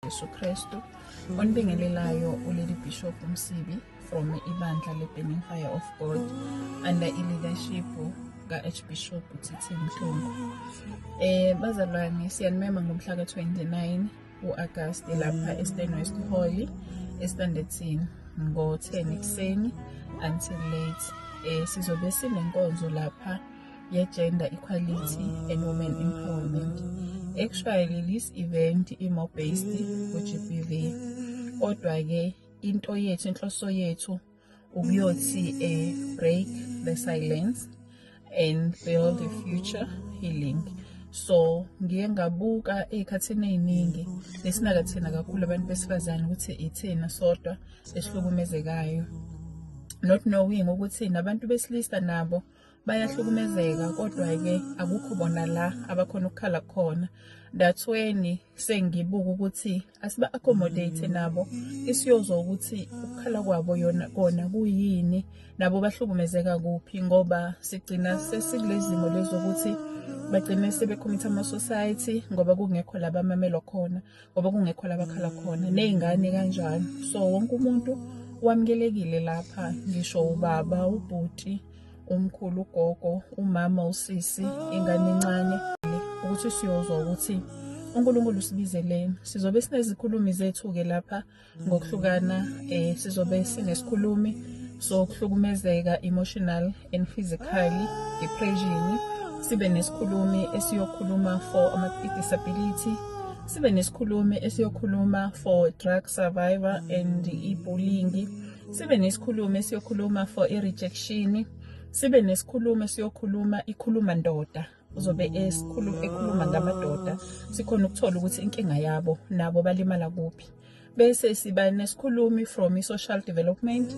Jesu Kristu. Onibingelelayo uLady Bishop Msibi from ibandla le-Burning Fire of God under i-leadership ka-Archbishop Titi Mhlungu. Bazalwane, siyanimema ngomhla ka-29 u-Agasti lapha e-Stenwest Hall eStandardton ngo-10 ekuseni until late. Sizobe sinenkonzo lapha ye-gender equality and women empowerment. Actually this event more based ku-GBV, kodwa-ke inhloso yethu ukuyothi break the silence and build the future healing. So ngiye ngabuka ey'khathini ey'ningi lesinakathina kakhulu abantu besifazane ukuthi ithina sodwa esihlukumezekayo, not knowing ukuthi nabantu besilisa nabo bayahlukumezeka, kodwa-ke akukho bona la abakhona ukukhala khona. That's when sengibuka ukuthi asiba-accommodate nabo, isiyozwa ukuthi ukukhala kwabo kona kuyini, nabo bahlukumezeka kuphi, ngoba sigcina sesilezimo lezo ukuthi bagcine sebecommit ama-society ngoba kungekho la bamamelwa khona, ngoba kungekho la bakhala khona, ney'ngane kanjalo. So wonke umuntu wamukelekile lapha, ngisho ubaba, ubhuti, umkhulu, ugogo, umama, usisi, ingane encane, ukuthi siyozwa ukuthi uNkulunkulu sibizeleni. Sizobe sinezikhulumi zethu-ke lapha ngokuhlukana. Sizobe sinesikhulumi sokuhlukumezeka emotional and physically, depression. Sibe nesikhulumi esiyokhuluma for ama-disability. Sibe nesikhulumi esiyokhuluma for drug survivor and i-bullying. Sibe nesikhulumi esiyokhuluma for i-rejection. Sibe nesikhulumi esiyokhuluma ikhuluma ndoda, uzobe ekhuluma ngamadoda, sikhona ukuthola ukuthi inkinga yabo nabo balimala kuphi. Bese siba nesikhulumi from i-social development,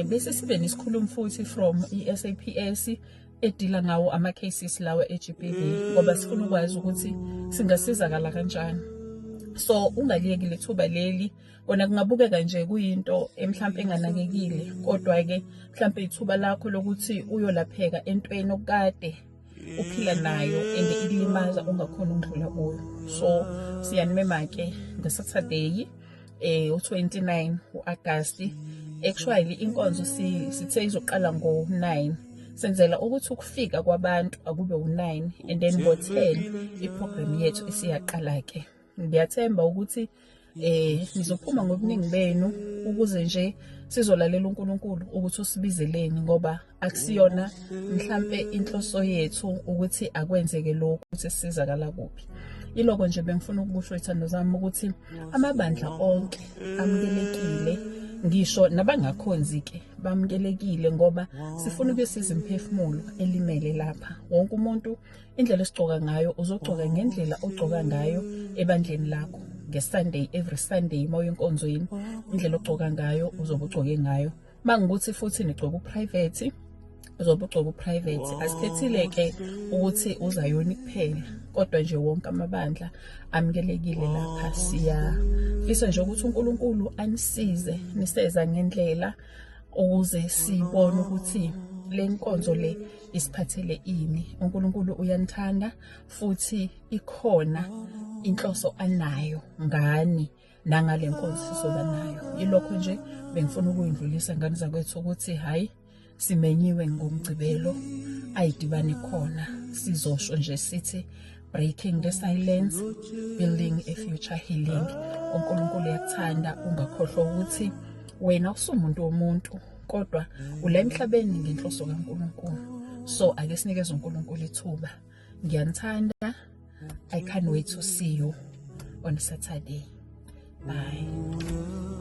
bese sibe nesikhulumi futhi from i-SAPS edila ngawo ama-cases lawa e-GBV, ngoba sifuna ukwazi ukuthi singasizakala kanjani. So ungaliyeki lethuba leli, kona kungabukeka nje kuyinto mhlawumbe enganakekile, kodwa-ke mhlawumbe ithuba lakho lokuthi uyolapheka entweni okade uphila nayo and ikulimaza ungakhona ukudlula kuyo. So siyanimema-ke ngeSaturday u-29 u-Agasti. Actually inkonzo sithe izoqala ngo-9, senzela ukuthi ukufika kwabantu akube u-9 and then ngo-10 iprogram yethu isiyaqala-ke. Ngiyathemba ukuthi nizophuma ngobuningi benu ukuze nje sizolalela uNkulunkulu ukuthi usibizeleni, ngoba akusiyona mhlambe inhloso yethu ukuthi akwenzeke lokhu ukuthi sisizakala kuphi. Iloko nje bengifuna ukusho ithando zami ukuthi amabandla onke amukelekile, ngisho nabangakhonzi-ke bamukelekile, ngoba sifuna ukuyosiza imphefumulo elimele lapha. Wonke umuntu indlela esigcoka ngayo uzogcoka ngendlela ogcoka ngayo ebandleni lakho. Nge-Sunday, every Sunday uma uya enkonzweni, indlela ogcoka ngayo uzobe ugcoke ngayo. Mangikuthi futhi nigcoka uprivate, uzobe ugcoka uprivate. Asikhethile-ke ukuthi uzayoni kuphela, kodwa nje wonke amabandla amukelekile lapha. Siyafisa nje ukuthi uNkulunkulu anisize niseza ngendlela ukuze sibone ukuthi le nkonzo le isiphathele ini. uNkulunkulu uyanithanda futhi ikhona inhloso anayo ngani nangale nkonzo sizoba nayo. Yilokho nje bengifuna ukuyindlulisa ngane zakwethu ukuthi hayi, simenyiwe ngomgcibelo ayidibane khona. Sizosho nje sithi breaking the silence, building a future healing. uNkulunkulu uyakuthanda, ungakhohlwa ukuthi wena usumuntu womuntu, kodwa ule emhlabeni ngenhloso kaNkulunkulu. So ake sinikeze uNkulunkulu ithuba. Ngiyanithanda. I can't wait to see you on Saturday. Bye.